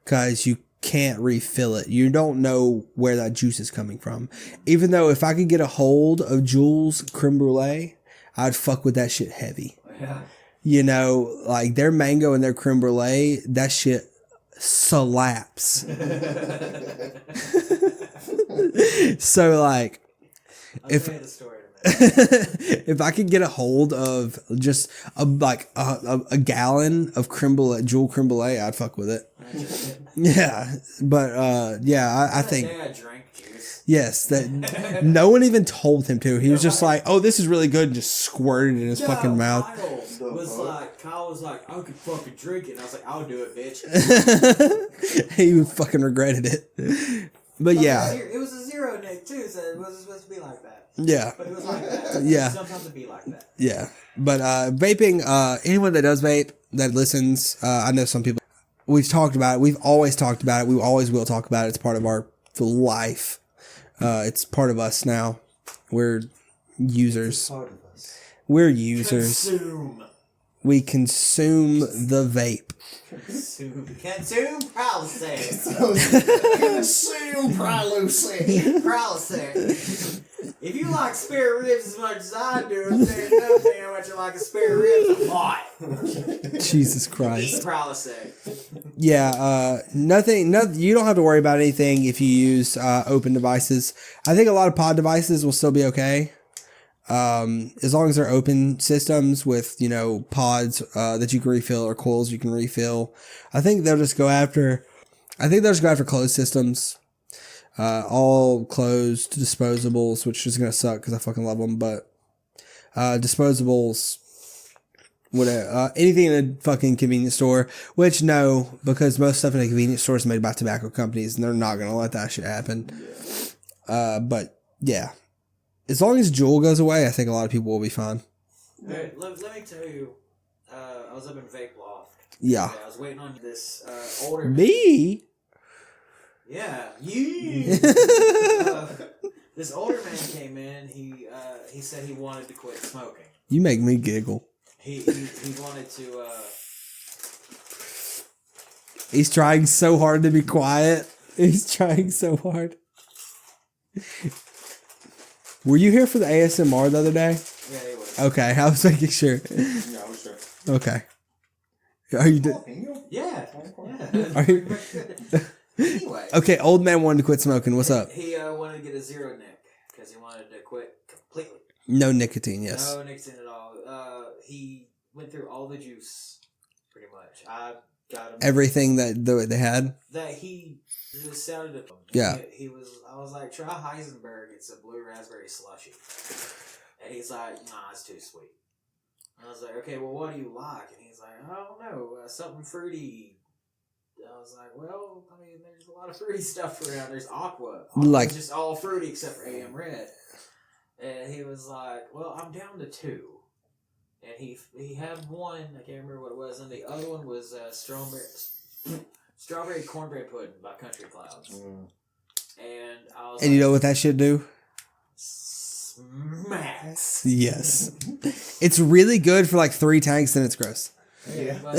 Because you can't refill it. You don't know where that juice is coming from. Even though if I could get a hold of Juul's creme brulee, I'd fuck with that shit heavy. Yeah. You know, like their mango and their creme brulee, that shit slaps. So like, I'll tell you the story in a minute. if I could get a hold of just a gallon of Juul creme brulee, I'd fuck with it. Yeah, but I think I drank juice. yes, that no one even told him to. He was just like, "Oh, this is really good," and just squirted it in his fucking mouth. Kyle was like, I could fucking drink it. And I was like, I'll do it, bitch. He fucking regretted it. But yeah. It was a zero, Nick, too, so it wasn't supposed to be like that. Yeah. But it was like that. Yeah. Sometimes it be like that. Yeah. But vaping, anyone that does vape, that listens, I know some people, we've talked about it. We've always talked about it. We always will talk about it. It's part of our life. It's part of us now. We're users. Part of us. We're users. Consume. We consume the vape. Consume Prilosec. Consume Prilosec. Prilosec. If you like spare ribs as much as I do, there's nothing how much you like a spare ribs a lot. Jesus Christ. Eat Prilosec. Yeah, nothing. You don't have to worry about anything if you use open devices. I think a lot of pod devices will still be okay, as long as they're open systems with pods that you can refill or coils you can refill. I think they'll just go after. Closed systems, all closed disposables, which is gonna suck because I fucking love them. But disposables. Whatever, anything in a fucking convenience store, which no, because most stuff in a convenience store is made by tobacco companies and they're not going to let that shit happen. Yeah. But yeah, as long as Juul goes away, I think a lot of people will be fine. Hey, let me tell you, I was up in Vape Loft. Yeah. I was waiting on this older Me? Yeah, you. This older man came in. He said he wanted to quit smoking. You make me giggle. He wanted to. He's trying so hard to be quiet. He's trying so hard. Were you here for the ASMR the other day? Yeah, he was. Okay, I was making sure. Yeah, I was sure. Okay. Are you? Yeah. Are you? Anyway. Okay, old man wanted to quit smoking. What's up? He wanted to get a zero nick because he wanted to quit completely. No nicotine. Yes. No nicotine at all. He went through all the juice, pretty much. I got him Everything that they had. that he just sounded at him. Yeah. I was like, try Heisenberg. It's a blue raspberry slushy. And he's like, nah, it's too sweet. And I was like, okay, well, what do you like? And he's like, I don't know, something fruity. I was like, well, I mean, there's a lot of fruity stuff around. There's Aqua. Like- just all fruity except for AM Red. And he was like, well, I'm down to 2. And he had one, I can't remember what it was, and the other one was strawberry cornbread pudding by Country Clouds. And I was And you know what that should do? smacks. Yes. It's really good for like 3 tanks, then it's gross. Yeah. But,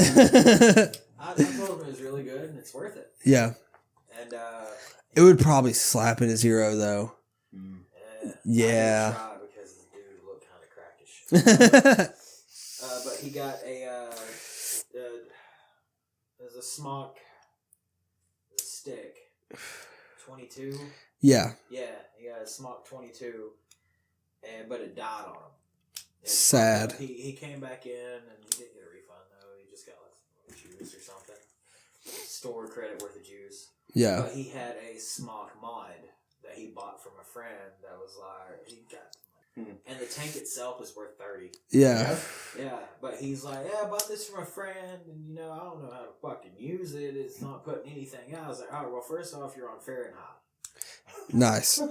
I told him it was really good and it's worth it. Yeah. And It would probably slap in a 0 though. Yeah. I try because the dude looked kind of crackish. But he got there's a smock stick 22. Yeah. Yeah, he got a smock 22, but it died on him. Sad. He came back in and he didn't get a refund though. He just got like juice or something. Store credit worth of juice. Yeah. But he had a smock mod that he bought from a friend that was like he got. And the tank itself was worth 30. Yeah. Yeah, but he's like, yeah, I bought this from a friend, and I don't know how to fucking use it. It's not putting anything out. I was like, all right, well, first off, you're on Fahrenheit. Nice.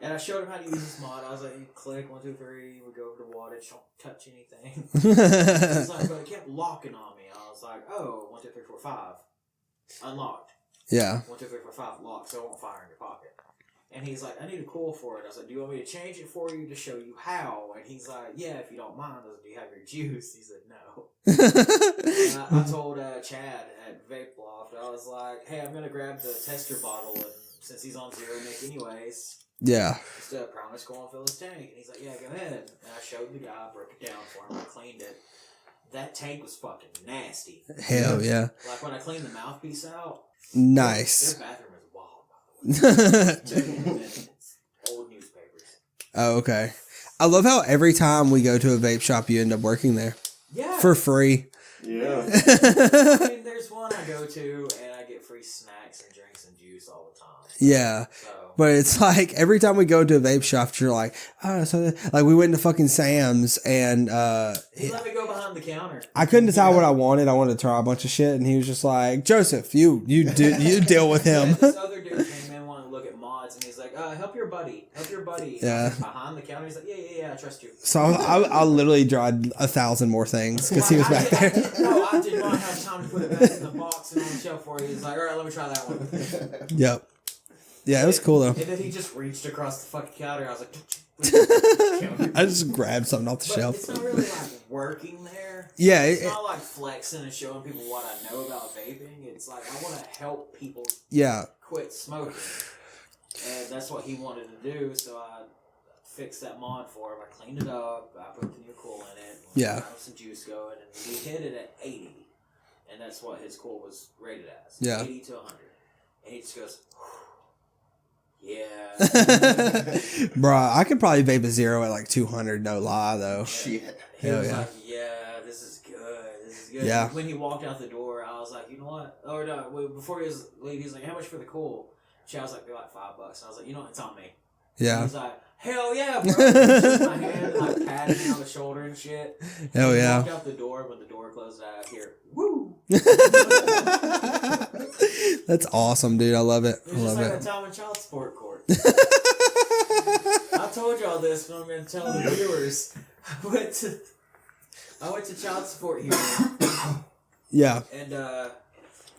And I showed him how to use this mod. I was like, you click 1, 2, 3, we go over to wattage, don't touch anything. He's like, but it kept locking on me. I was like, oh, 1, 2, 3, 4, 5, unlocked. Yeah. 1, 2, 3, 4, 5, locked, so it won't fire in your pocket. And he's like, I need a coil for it. I was like, do you want me to change it for you to show you how? And he's like, yeah, if you don't mind. I was like, do you have your juice? He said, no. And I told Chad at Vape Loft, I was like, hey, I'm going to grab the tester bottle, and since he's on zero nick anyways, Yeah. just promise go and fill his tank. And he's like, yeah, go ahead. And I showed the guy, broke it down for him, I cleaned it. That tank was fucking nasty. Hell yeah. Like when I cleaned the mouthpiece out, Nice. their bathroom is wild, by the way. Old newspapers. Oh, okay. I love how every time we go to a vape shop, you end up working there Yeah. for free. Yeah. I mean, there's one I go to and I get free snacks and drinks and juice all the time. Yeah. So, But it's like every time we go to a vape shop, you're like, oh, so like we went to fucking Sam's and he let me go behind the counter. I couldn't decide what I wanted. I wanted to try a bunch of shit, and he was just like, Joseph, you deal with him. This other dude came in wanting to look at mods and he's like, help your buddy. Yeah. Behind the counter, he's like, yeah, I trust you. So I literally tried 1,000 more things because he was back there. No, I did not have time to put it back in the box and on the shelf for you. He's like, all right, let me try that one. Yep. Yeah, it was cool though. And then he just reached across the fucking counter. I was like, I just grabbed something off the but shelf. it's not really like working there. Yeah, It's not like flexing and showing people what I know about vaping. It's like I want to help people yeah. quit smoking. And that's what he wanted to do, so fixed that mod for him. I cleaned it up. I put the new cool in it. Yeah. Got some juice going, and we hit it at 80, and that's what his cool was rated as. Yeah. 80 to 100, and he just goes, yeah. Bruh, I could probably vape a zero at like 200, no lie though. Shit. He Hell was yeah. like, yeah, this is good. This is good. Yeah. When he walked out the door, I was like, you know what? Or no, before he was leaving, he's like, how much for the cool? She was like, they're like $5. And I was like, you know what? It's on me. He Yeah. was like, hell yeah, bro. He shook my hand, like patted me on the shoulder and shit. Hell He yeah. walked out the door. When the door closed, I hear, woo. That's awesome, dude. I love it. It I was just love like it. a time in child support court. I told y'all this, but I'm going to tell the viewers. I went to child support hearing, Yeah. and y'all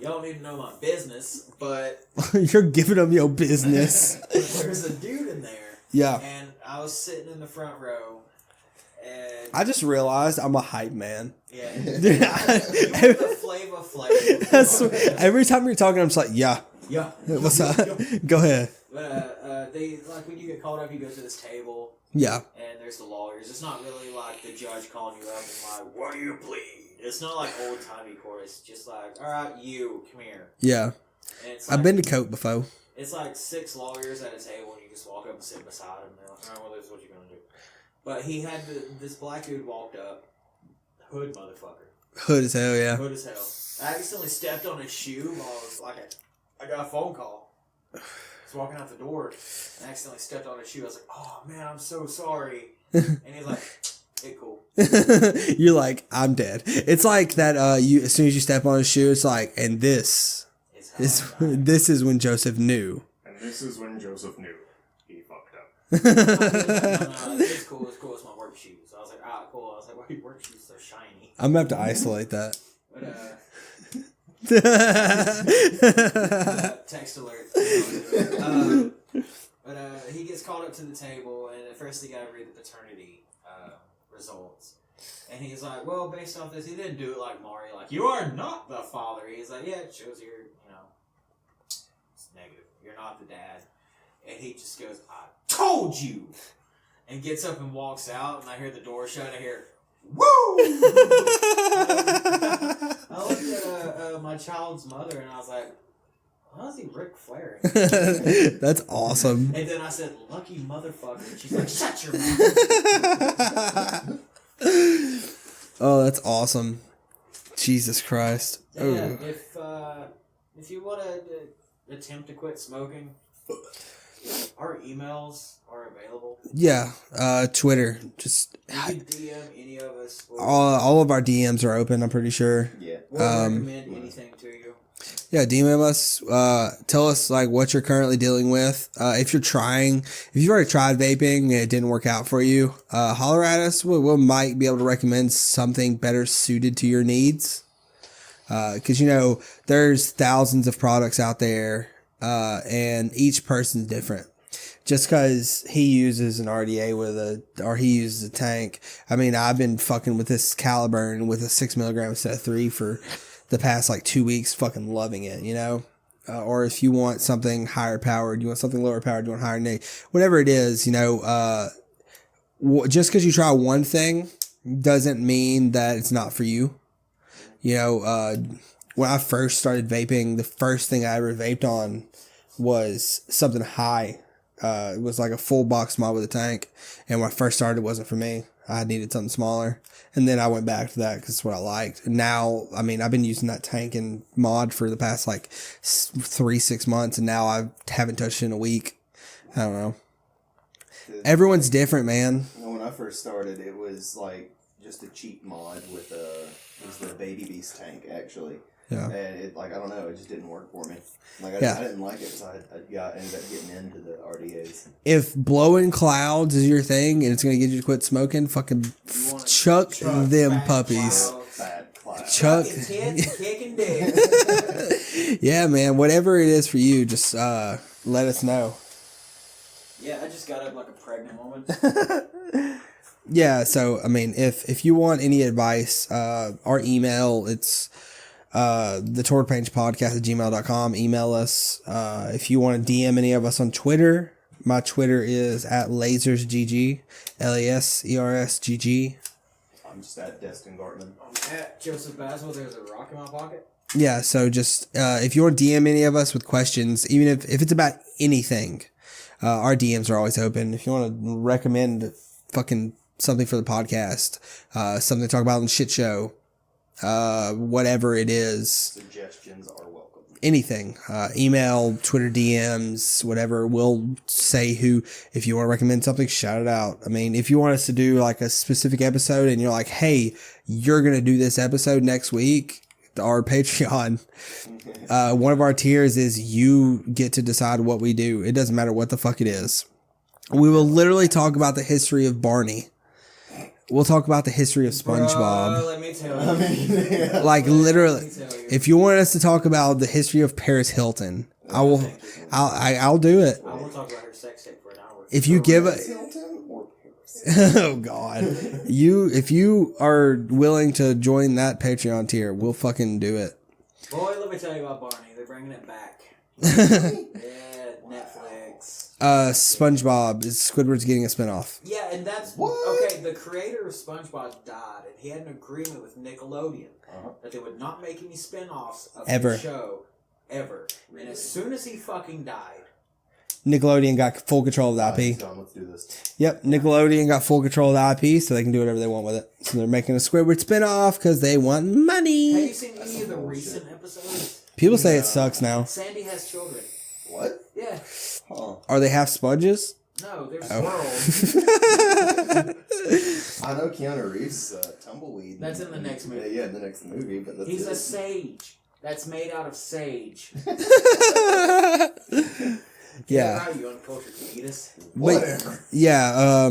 don't need to know my business, but You're giving them your business. there's a dude in there, Yeah. and I was sitting in the front row, and I just realized I'm a hype man. yeah, Dude, you were the flavor. That's, every time you're talking, I'm just like, yeah. Yeah. What's up? Go ahead. They like when you get called up, you go to this table, Yeah. and there's the lawyers. It's not really like the judge calling you up and like, "What do you plead?" It's not like old timey court. It's just like, "All right, you come here." Yeah. And it's I've like, been to court before. It's like 6 lawyers at a table, and you just walk up and sit beside them. And they're like, "All right, well, this is what you're gonna do." But he had this black dude walked up, hood motherfucker, Hood as hell, yeah. hood as hell. I accidentally stepped on his shoe while I was like, I got a phone call. I was walking out the door and accidentally stepped on his shoe. I was like, "Oh man, I'm so sorry." And he's like, "Hey, cool." You're like, I'm dead. It's like that. You as soon as you step on his shoe, it's like, and this It's is how I died. this is when Joseph knew. And this is when Joseph knew he fucked up. No, it's cool. It's cool. It's my work shoes. I was like, "Ah, cool." I was like, "Why are your work shoes so shiny?" I'm gonna have to isolate that. But text alert. But he gets called up to the table, and at first he got to read the paternity results. And he's like, "Well, based off this, he didn't do it like Mario. Like, you are not the father." He's like, "Yeah, it shows you're, it's negative. You're not the dad." And he just goes, "I told you," and gets up and walks out. And I hear the door shut. And I hear, "Woo!" I looked at my child's mother, and I was like, "Why is he Ric Flair?" That's awesome. And then I said, "Lucky motherfucker." And she's like, "Shut your mouth." Oh, that's awesome. Jesus Christ. Yeah, Oh. if you want to attempt to quit smoking, our emails are available. Yeah. Twitter. Just You can DM any of us. all of our DMs are open. I'm pretty sure. Yeah. We'll recommend anything to you. Yeah, DM us. Tell us like what you're currently dealing with. If you've already tried vaping and it didn't work out for you, holler at us. We might be able to recommend something better suited to your needs. Because there's thousands of products out there, and each person's different. Just because he uses an RDA or he uses a tank. I mean, I've been fucking with this Caliburn with a 6 milligram instead of 3 for the past like 2 weeks, fucking loving it, or if you want something higher powered, you want something lower powered, you want higher neg, whatever it is, just because you try one thing doesn't mean that it's not for you. When I first started vaping, the first thing I ever vaped on was something high. It was like a full box mod with a tank. And when I first started, it wasn't for me. I needed something smaller. And then I went back to that because it's what I liked. And now, I mean, I've been using that tank and mod for the past like 6 months. And now I haven't touched it in a week. I don't know. Everyone's different, man. When I first started, it was like just a cheap mod with it was the Baby Beast tank, actually. Yeah. And it, I don't know, it just didn't work for me. I didn't like it, so I ended up getting into the RDAs. If blowing clouds is your thing and it's going to get you to quit smoking, fucking chuck them puppies. Bad cloud. Chuck. Kicking dick. Yeah, man. Whatever it is for you, just let us know. Yeah, I just got up like a pregnant woman. Yeah, so, I mean, if you want any advice, our email, it's the tortpagepodcast@gmail.com. Email us. If you want to DM any of us on Twitter, My Twitter is at lasersgg, LASERSGG. I'm just at Destin Gartman. I'm at Joseph Baswell. There's a rock in my pocket. Yeah, so just if you want to DM any of us with questions, even if it's about anything, our DMs are always open. If you want to recommend fucking something for the podcast, something to talk about on the shit show, whatever it is. Suggestions are welcome. Anything, email, Twitter DMs, whatever. We'll say who. If you want to recommend something, shout it out. I mean, if you want us to do like a specific episode and you're like, hey, you're going to do this episode next week, our Patreon, one of our tiers is you get to decide what we do. It doesn't matter what the fuck it is. We will literally talk about the history of Barney. We'll talk about the history of SpongeBob. Bro, let me tell you. Like literally, if you want us to talk about the history of Paris Hilton, I'll do it. I will talk about her sex tape for an hour. If you give a, Hilton or Paris? oh god, if you are willing to join that Patreon tier, we'll fucking do it. Boy, let me tell you about Barney. They're bringing it back. Yeah, Netflix. SpongeBob is Squidward's getting a spinoff. Yeah, and that's What? Okay, the creator of SpongeBob died, and he had an agreement with Nickelodeon that they would not make any spin-offs of Ever. the show ever. And as soon as he fucking died, Nickelodeon got full control of the IP. Done. Let's do this. Yep, Nickelodeon got full control of the IP, so they can do whatever they want with it. So they're making a Squidward spinoff because they want have money. you seen any of the recent episodes? People say it sucks now. Sandy has children. What? Yeah. Huh. Are they half sponges? No, they're Oh. squirrels. I know Keanu Reeves tumbleweed. That's in the next movie. Yeah, in the next movie, but that's He's it. a sage that's made out of sage. Yeah. How are you uncultured fetus? Whatever. Yeah,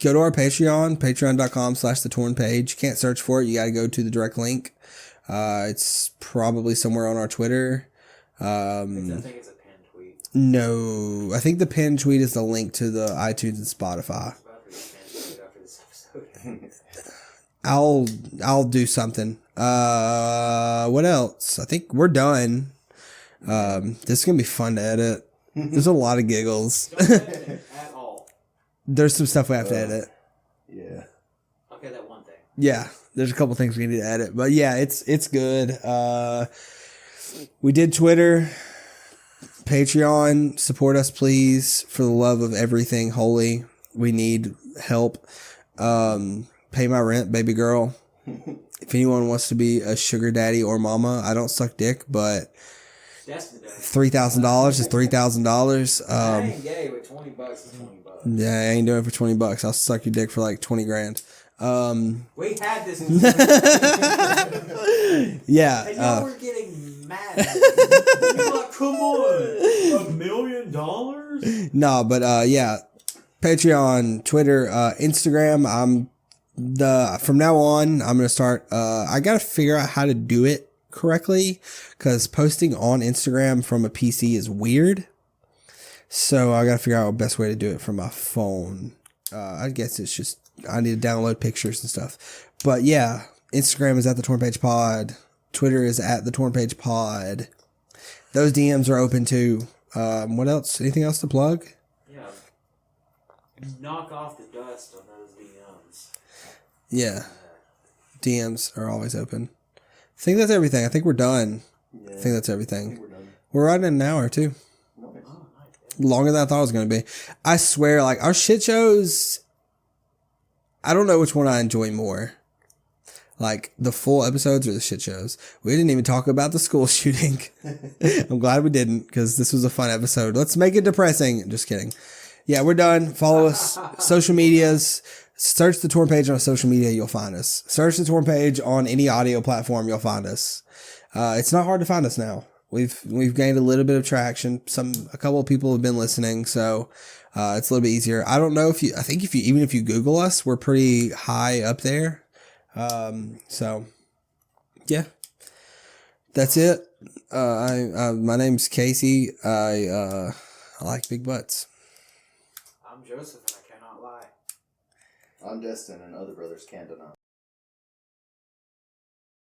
go to our Patreon, patreon.com/thetornpage. You can't search for it. You got to go to the direct link. It's probably somewhere on our Twitter. I think it's a pinned tweet. No, I think the pinned tweet is the link to the iTunes and Spotify. It's about to be a pinned tweet after this episode. I'll do something. What else? I think we're done. This is gonna be fun to edit. There's a lot of giggles. Don't edit it at all. There's some stuff we have to edit. Yeah. Okay, that one thing. Yeah, there's a couple things we need to edit, but yeah, it's good. We did Twitter, Patreon. Support us, please, for the love of everything holy. We need help. Pay my rent, baby girl. If anyone wants to be a sugar daddy or mama, I don't suck dick, but Destin does. $3,000 is $3,000. I ain't gay, but $20 is $20. Yeah, I ain't doing it for $20. I'll suck your dick for like 20 grand. We had this. Yeah. And now we're getting mad. You're like, come on, $1 million? No, but yeah, Patreon, Twitter, Instagram. From now on, I'm gonna start. I gotta figure out how to do it correctly because posting on Instagram from a PC is weird. So I gotta figure out the best way to do it from my phone. I guess it's just I need to download pictures and stuff. But yeah, Instagram is at the Torn Page Pod. Twitter is at the Torn Page Pod. Those DMs are open too. What else? Anything else to plug? Yeah. Knock off the dust on those DMs. Yeah. DMs are always open. I think that's everything. I think we're done. Yeah. I think that's everything. We're done. We're right in an hour too. Nice. Longer than I thought it was going to be. I swear, like our shit shows, I don't know which one I enjoy more. Like the full episodes or the shit shows. We didn't even talk about the school shooting. I'm glad we didn't because this was a fun episode. Let's make it depressing. Just kidding. Yeah, we're done. Follow us. Social medias. Search the Torn Page on social media. You'll find us. Search the Torn Page on any audio platform. You'll find us. It's not hard to find us now. We've gained a little bit of traction. A couple of people have been listening, so it's a little bit easier. I don't know if you Google us, we're pretty high up there. So yeah, that's it. My name's Casey. I like big butts. I'm Joseph and I cannot lie. I'm Destin, and other brothers can't deny.